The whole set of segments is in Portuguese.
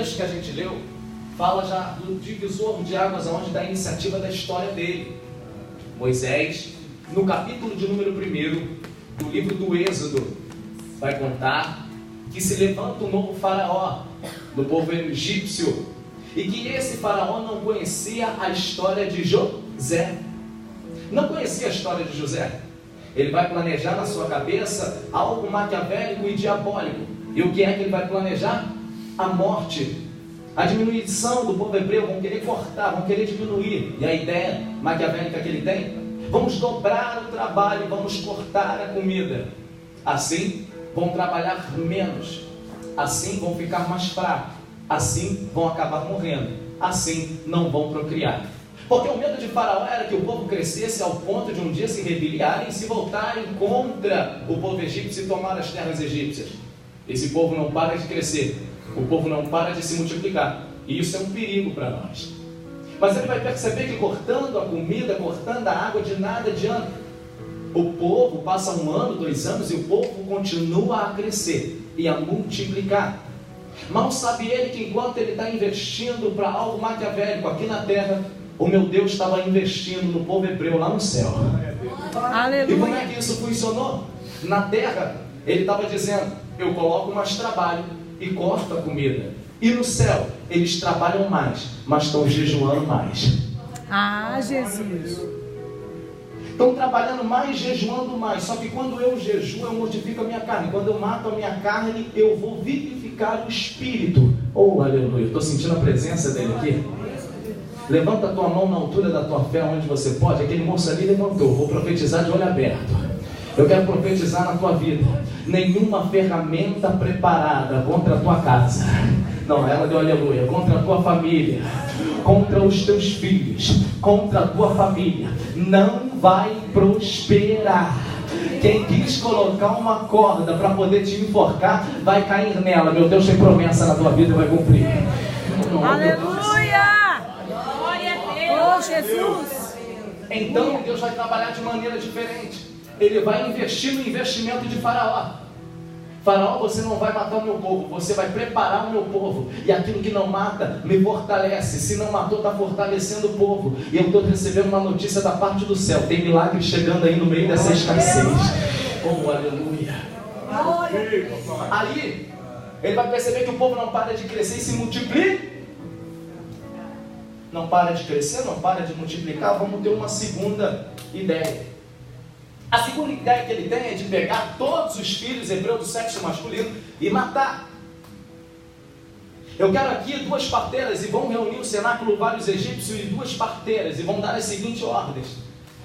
texto que a gente leu fala já do divisor de águas, onde da iniciativa da história dele. Moisés, no capítulo de número 1 do livro do Êxodo, vai contar que se levanta um novo faraó do povo egípcio, e que esse faraó não conhecia a história de José. Não conhecia a história de José. Ele vai planejar na sua cabeça algo maquiavélico e diabólico. E o que é que ele vai planejar? A morte, a diminuição do povo hebreu. Vão querer cortar, vão querer diminuir. E a ideia maquiavélica que ele tem: vamos dobrar o trabalho, vamos cortar a comida. Assim vão trabalhar menos, assim vão ficar mais fracos, assim vão acabar morrendo, assim não vão procriar. Porque o medo de Faraó era que o povo crescesse ao ponto de um dia se rebeliarem e se voltarem contra o povo egípcio e tomar as terras egípcias. Esse povo não para de crescer, o povo não para de se multiplicar, e isso é um perigo para nós. Mas ele vai perceber que cortando a comida, cortando a água, de nada adianta. O povo passa 1 ano, 2 anos, e o povo continua a crescer e a multiplicar. Mal sabe ele que enquanto ele está investindo para algo maquiavélico aqui na terra, o meu Deus estava investindo no povo hebreu lá no céu. Aleluia. E como é que isso funcionou? Na terra, ele estava dizendo: eu coloco mais trabalho e corto a comida. E no céu, eles trabalham mais, mas estão jejuando mais. Ah, Jesus. Estão trabalhando mais, jejuando mais. Só que quando eu jejuo, eu mortifico a minha carne. Quando eu mato a minha carne, eu vou vivificar o espírito. Oh, aleluia. Estou sentindo a presença dele aqui. Levanta a tua mão na altura da tua fé, onde você pode. Aquele moço ali levantou. Vou profetizar de olho aberto. Eu quero profetizar na tua vida: nenhuma ferramenta preparada contra a tua casa, não, ela deu aleluia, contra a tua família, contra os teus filhos, contra a tua família, não vai prosperar. Quem quis colocar uma corda para poder te enforcar, vai cair nela. Meu Deus tem promessa na tua vida e vai cumprir. Aleluia! Glória a Deus! Oh, Jesus! Então Deus vai trabalhar de maneira diferente. Ele vai investir no investimento de Faraó. Faraó, você não vai matar o meu povo, você vai preparar o meu povo. E aquilo que não mata, me fortalece. Se não matou, está fortalecendo o povo. E eu estou recebendo uma notícia da parte do céu. Tem milagre chegando aí no meio dessa escassez. Oh, aleluia. Aí, ele vai perceber que o povo não para de crescer e se multiplica. Não para de crescer, não para de multiplicar. Vamos ter uma segunda ideia. A segunda ideia que ele tem é de pegar todos os filhos hebreus do sexo masculino e matar. Eu quero aqui 2 parteiras, e vão reunir o cenáculo vários egípcios e 2 parteiras, e vão dar as seguintes ordens.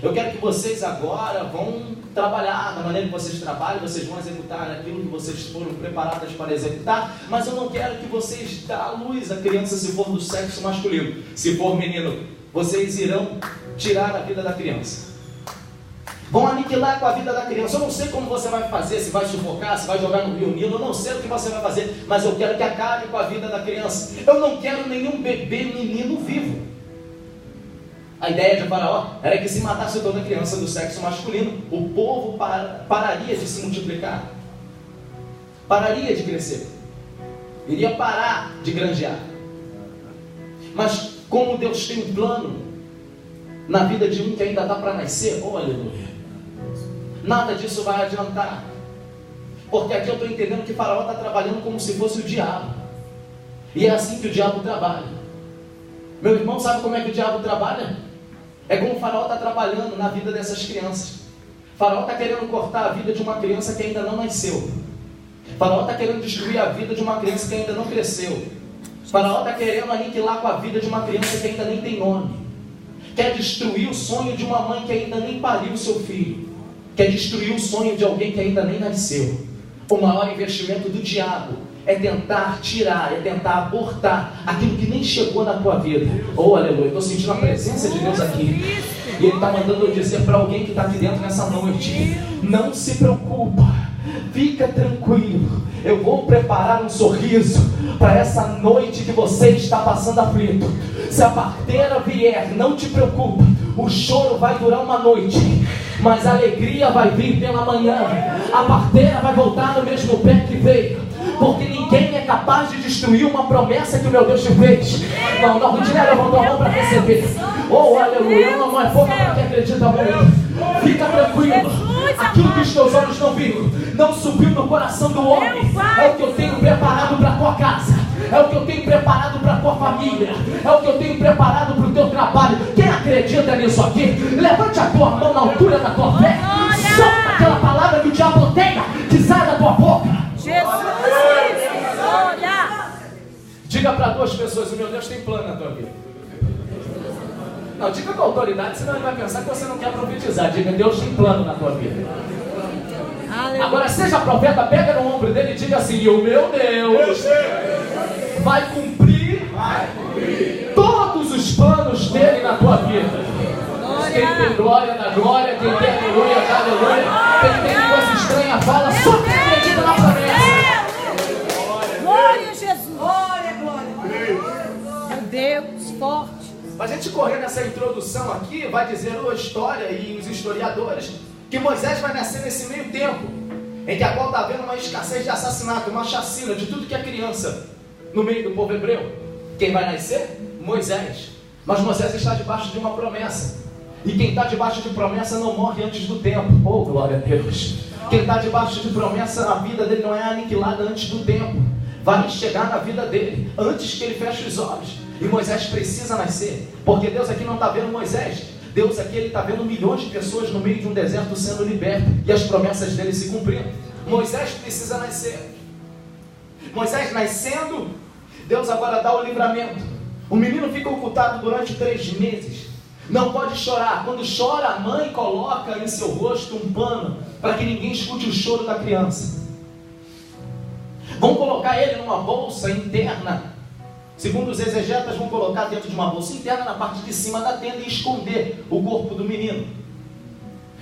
Eu quero que vocês agora vão trabalhar da maneira que vocês trabalham, vocês vão executar aquilo que vocês foram preparadas para executar, mas eu não quero que vocês dêem à luz a criança se for do sexo masculino. Se for menino, vocês irão tirar a vida da criança. Vão aniquilar com a vida da criança. Eu não sei como você vai fazer, se vai sufocar, se vai jogar no Rio Nilo, eu não sei o que você vai fazer, mas eu quero que acabe com a vida da criança. Eu não quero nenhum bebê menino vivo. A ideia de Faraó era que se matasse toda criança do sexo masculino, o povo pararia de se multiplicar, pararia de crescer, iria parar de granjear. Mas como Deus tem um plano na vida de um que ainda está para nascer, oh aleluia, nada disso vai adiantar. Porque aqui eu estou entendendo que Faraó está trabalhando como se fosse o diabo. E é assim que o diabo trabalha. Meu irmão, sabe como é que o diabo trabalha? É como o Faraó está trabalhando na vida dessas crianças. Faraó está querendo cortar a vida de uma criança que ainda não nasceu. Faraó está querendo destruir a vida de uma criança que ainda não cresceu. Faraó está querendo aniquilar com a vida de uma criança que ainda nem tem nome. Quer destruir o sonho de uma mãe que ainda nem pariu o seu filho. Quer destruir o sonho de alguém que ainda nem nasceu. O maior investimento do diabo é tentar tirar, é tentar abortar aquilo que nem chegou na tua vida. Oh, aleluia, estou sentindo a presença de Deus aqui. E Ele está mandando eu dizer para alguém que está aqui dentro nessa noite: não se preocupa, fica tranquilo. Eu vou preparar um sorriso para essa noite que você está passando aflito. Se a parteira vier, não te preocupa. O choro vai durar uma noite, mas a alegria vai vir pela manhã. A parteira vai voltar no mesmo pé que veio, porque ninguém é capaz capaz de destruir uma promessa que o meu Deus te fez. Não, não, Rudinéia levantou a mão para receber. Oh, aleluia, uma mão é pouca para quem acredita muito. Fica tranquilo, aquilo que os teus olhos não viram, não subiu no coração do homem, é o que eu tenho preparado para a tua casa, é o que eu tenho preparado para a tua família, é o que eu tenho preparado para o teu trabalho. Quem acredita nisso aqui, levante a tua mão na altura da tua fé, solta aquela palavra que o diabo odeia, que sai da tua boca. Jesus, olha. Diga para duas pessoas: o meu Deus tem plano na tua vida. Não, diga com autoridade, senão ele vai pensar que você não quer profetizar. Diga: Deus tem plano na tua vida. Aleluia. Agora seja profeta, pega no ombro dele e diga assim: o meu Deus vai cumprir todos os planos dele na tua vida. Quem tem glória na glória, quem tem aleluia, dá aleluia. Quem tem coisa estranha, fala, só quem acredita na promessa. Glória a Jesus. Glória, glória. Meu Deus, forte. Mas a gente correr nessa introdução aqui, vai dizer a história e os historiadores que Moisés vai nascer nesse meio tempo, em que a qual está havendo uma escassez de assassinato, uma chacina de tudo que é criança no meio do povo hebreu. Quem vai nascer? Moisés. Mas Moisés está debaixo de uma promessa. E quem está debaixo de promessa não morre antes do tempo. Oh, glória a Deus. Quem está debaixo de promessa, a vida dele não é aniquilada antes do tempo. Vai chegar na vida dele antes que ele feche os olhos. E Moisés precisa nascer, porque Deus aqui não está vendo Moisés. Deus aqui está vendo milhões de pessoas no meio de um deserto sendo libertas e as promessas dele se cumprindo. Moisés precisa nascer. Moisés nascendo, Deus agora dá o livramento. O menino fica ocultado durante 3 meses. Não pode chorar. Quando chora, a mãe coloca em seu rosto um pano para que ninguém escute o choro da criança. Vão colocar ele numa bolsa interna. Segundo os exegetas, vão colocar dentro de uma bolsa interna na parte de cima da tenda e esconder o corpo do menino.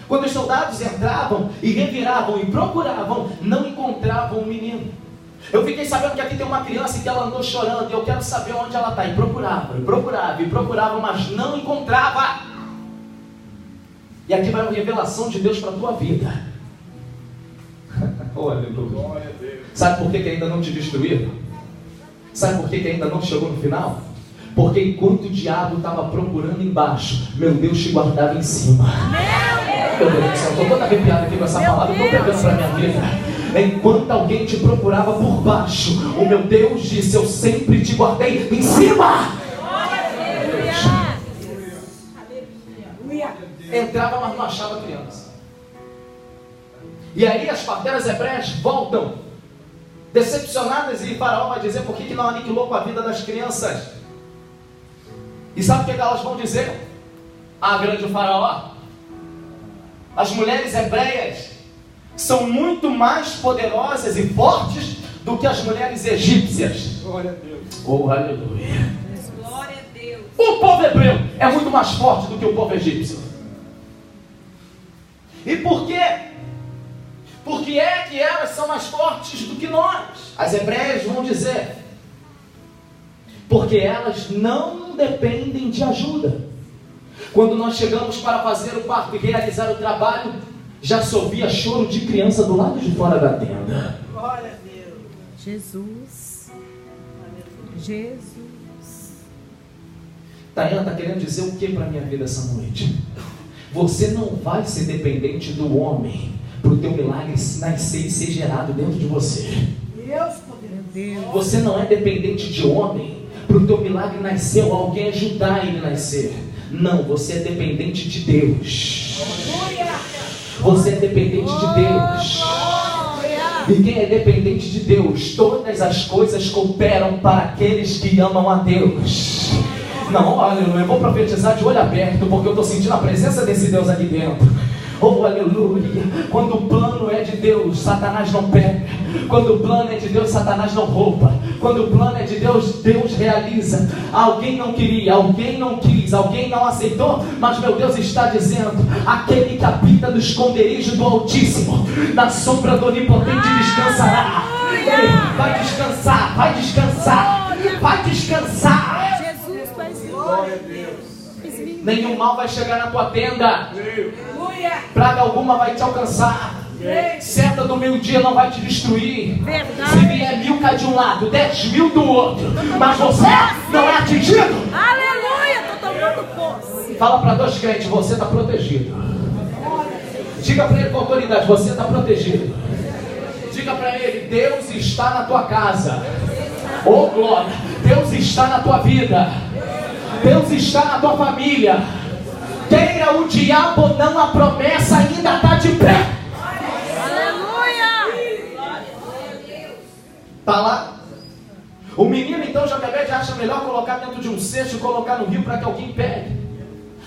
Quando os soldados entravam e reviravam e procuravam, não encontravam o menino. Eu fiquei sabendo que aqui tem uma criança e que ela andou chorando, e eu quero saber onde ela está. E procurava, mas não encontrava. E aqui vai uma revelação de Deus para a tua vida. Oh, aleluia. Sabe por que ainda não te destruíram? Sabe por que ainda não chegou no final? Porque enquanto o diabo estava procurando embaixo, meu Deus te guardava em cima. Meu Deus do céu, estou toda arrepiada aqui com essa palavra, estou pegando para a minha vida. Enquanto alguém te procurava por baixo, o meu Deus disse: eu sempre te guardei em cima. Entrava, mas não achava criança. E aí as parteras hebreias voltam decepcionadas, e Faraó vai dizer: por que não aniquilou com a vida das crianças? E sabe o que elas vão dizer? Ah, grande Faraó, as mulheres hebreias são muito mais poderosas e fortes do que as mulheres egípcias. Glória a Deus. Oh, aleluia. Glória a Deus. O povo hebreu é muito mais forte do que o povo egípcio. E por quê? Porque é que elas são mais fortes do que nós. As hebreias vão dizer: porque elas não dependem de ajuda. Quando nós chegamos para fazer o parto e realizar o trabalho, já se ouvia choro de criança do lado de fora da tenda. Glória a Deus. Jesus. Jesus. Tayana está querendo dizer o que para a minha vida essa noite? Você não vai ser dependente do homem para o teu milagre nascer e ser gerado dentro de você. Você não é dependente de homem para o teu milagre nascer ou alguém ajudar ele a nascer. Não, você é dependente de Deus. Você é dependente de Deus. E quem é dependente de Deus, todas as coisas cooperam para aqueles que amam a Deus. Não, olha, eu vou profetizar de olho aberto, porque eu estou sentindo a presença desse Deus aqui dentro. Oh, aleluia. Quando o plano é de Deus, Satanás não pega. Quando o plano é de Deus, Satanás não rouba. Quando o plano é de Deus, Deus realiza. Alguém não queria, alguém não quis, alguém não aceitou, mas meu Deus está dizendo: aquele que habita no esconderijo do Altíssimo, na sombra do Onipotente descansará. Ei, vai descansar, vai descansar, vai descansar. Jesus, glória a Deus. Nenhum mal vai chegar na tua tenda. Praga alguma vai te alcançar. Seta do meio-dia não vai te destruir. Verdade. Se vier 1000 cai de um lado, 10.000 do outro, mas você não é atingido. Aleluia, estou tomando posse. Fala para 2 crentes, você está protegido. Diga para ele com autoridade, você está protegido. Diga para ele, Deus está na tua casa. Oh glória, Deus está na tua vida. Deus está na tua família. Queira o diabo ou não, a promessa ainda está de pé. Aleluia. Está lá. O menino então Joquebede acha melhor colocar dentro de um cesto e colocar no rio para que alguém pegue.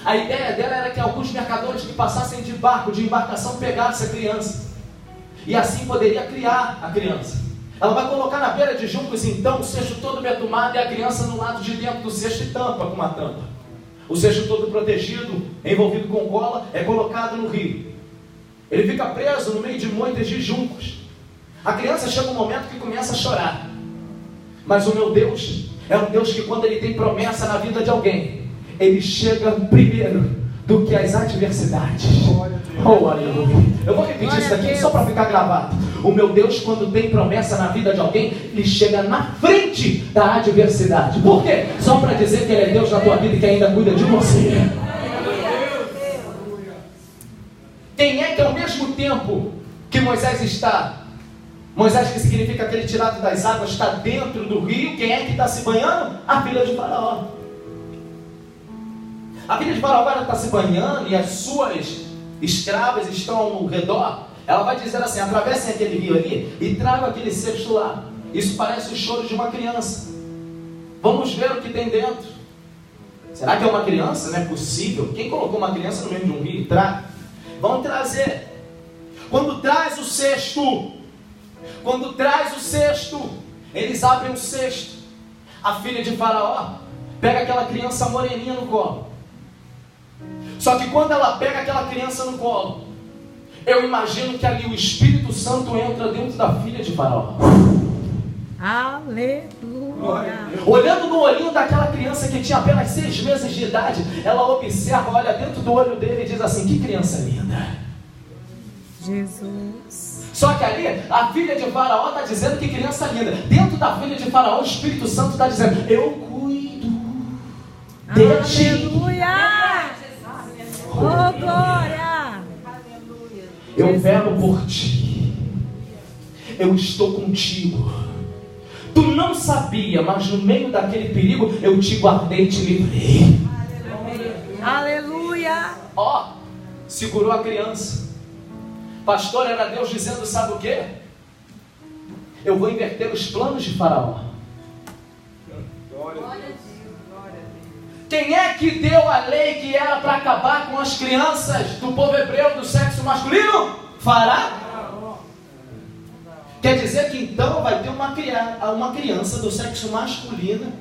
A ideia dela era que alguns mercadores que passassem de barco, de embarcação, pegassem a criança. E assim poderia criar a criança. Ela vai colocar na beira de juncos então o cesto todo betumado e a criança no lado de dentro do cesto e tampa com uma tampa. O cesto todo protegido, envolvido com cola, é colocado no rio. Ele fica preso no meio de moitas de juncos. A criança chega um momento que começa a chorar. Mas o meu Deus é um Deus que quando Ele tem promessa na vida de alguém, Ele chega primeiro do que as adversidades. Oh, aleluia. Eu vou repetir isso daqui só para ficar gravado. O meu Deus, quando tem promessa na vida de alguém, Ele chega na frente da adversidade. Por quê? Só para dizer que Ele é Deus na tua vida e que ainda cuida de você. Quem é que ao mesmo tempo que Moisés está, Moisés que significa aquele tirado das águas, está dentro do rio, quem é que está se banhando? A filha de Faraó. A filha de Faraó agora está se banhando e as suas escravas estão ao redor. Ela vai dizer assim, atravessem aquele rio ali e tragam aquele cesto lá. Isso parece o choro de uma criança. Vamos ver o que tem dentro. Será que é uma criança? Não é possível. Quem colocou uma criança no meio de um rio? Traga. Vão trazer. Quando traz o cesto, eles abrem o cesto. A filha de Faraó pega aquela criança moreninha no colo. Só que quando ela pega aquela criança no colo, eu imagino que ali o Espírito Santo entra dentro da filha de Faraó. Aleluia. Olhando no olhinho daquela criança que tinha apenas 6 meses de idade, ela observa, olha dentro do olho dele e diz assim, que criança linda. Jesus. Só que ali, a filha de Faraó está dizendo que criança linda. Dentro da filha de Faraó, o Espírito Santo está dizendo, eu cuido de ti. Aleluia. Oh, glória. Eu velo por ti. Eu estou contigo. Tu não sabia, mas no meio daquele perigo, eu te guardei e te livrei. Aleluia. Ó, segurou a criança. Pastor, era Deus dizendo, sabe o quê? Eu vou inverter os planos de Faraó. Quem é que deu a lei que era para acabar com as crianças do povo hebreu do sexo masculino? Faraó. Quer dizer que então vai ter uma criança do sexo masculino